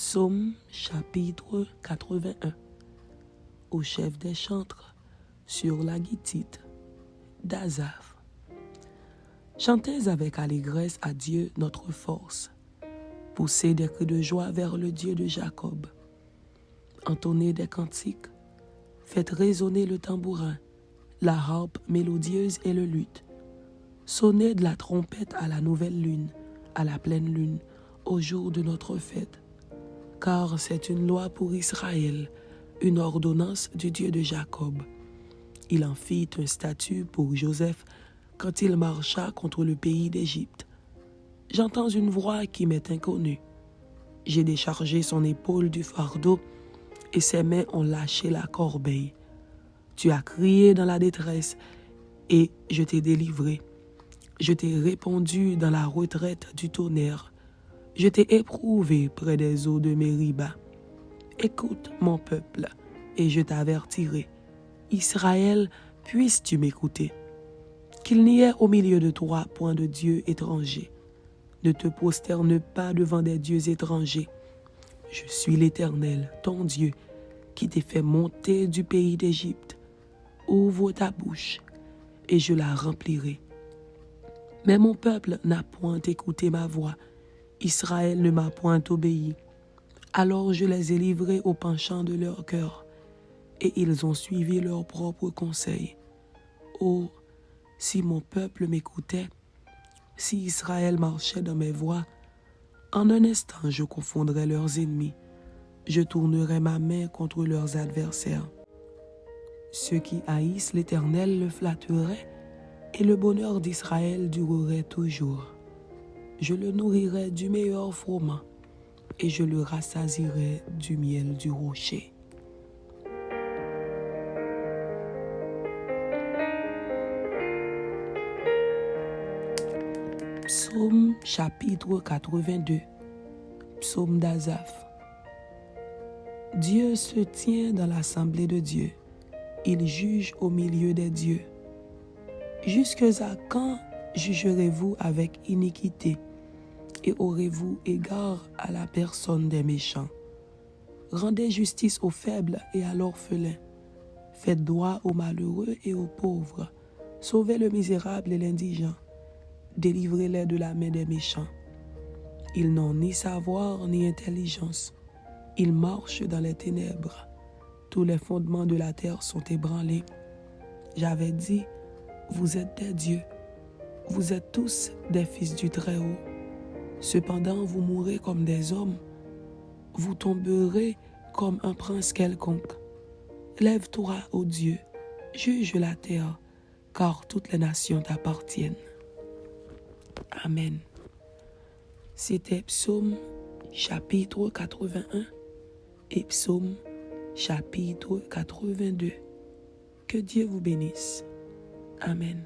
Psaume chapitre 81. Au chef des chantres, sur la guitite d'Asaph. Chantez avec allégresse à Dieu notre force. Poussez des cris de joie vers le Dieu de Jacob. Entonnez des cantiques. Faites résonner le tambourin, la harpe mélodieuse et le luth. Sonnez de la trompette à la nouvelle lune, à la pleine lune, au jour de notre fête. Car c'est une loi pour Israël, une ordonnance du Dieu de Jacob. Il en fit un statut pour Joseph quand il marcha contre le pays d'Égypte. J'entends une voix qui m'est inconnue. J'ai déchargé son épaule du fardeau et ses mains ont lâché la corbeille. Tu as crié dans la détresse et je t'ai délivré. Je t'ai répondu dans la retraite du tonnerre. Je t'ai éprouvé près des eaux de Mériba. Écoute, mon peuple, et je t'avertirai. Israël, puisses-tu m'écouter? Qu'il n'y ait au milieu de toi point de dieu étranger. Ne te prosterne pas devant des dieux étrangers. Je suis l'Éternel, ton Dieu, qui t'ai fait monter du pays d'Égypte. Ouvre ta bouche, et je la remplirai. Mais mon peuple n'a point écouté ma voix. Israël ne m'a point obéi. Alors je les ai livrés au penchant de leur cœur, et ils ont suivi leurs propres conseils. Oh, si mon peuple m'écoutait, si Israël marchait dans mes voies, en un instant je confondrais leurs ennemis, je tournerais ma main contre leurs adversaires. Ceux qui haïssent l'Éternel le flatteraient, et le bonheur d'Israël durerait toujours. Je le nourrirai du meilleur froment, et je le rassasirai du miel du rocher. Psaume chapitre 82. Psaume d'Asaph. Dieu se tient dans l'assemblée de Dieu. Il juge au milieu des dieux. Jusque à quand jugerez-vous avec iniquité et aurez-vous égard à la personne des méchants? Rendez justice aux faibles et à l'orphelin. Faites droit aux malheureux et aux pauvres. Sauvez le misérable et l'indigent. Délivrez-les de la main des méchants. Ils n'ont ni savoir ni intelligence. Ils marchent dans les ténèbres. Tous les fondements de la terre sont ébranlés. J'avais dit, vous êtes des dieux. Vous êtes tous des fils du Très-Haut. Cependant, vous mourrez comme des hommes. Vous tomberez comme un prince quelconque. Lève-toi, ô Dieu, juge la terre, car toutes les nations t'appartiennent. Amen. C'était Psaume chapitre 81 et Psaume chapitre 82. Que Dieu vous bénisse. Amen.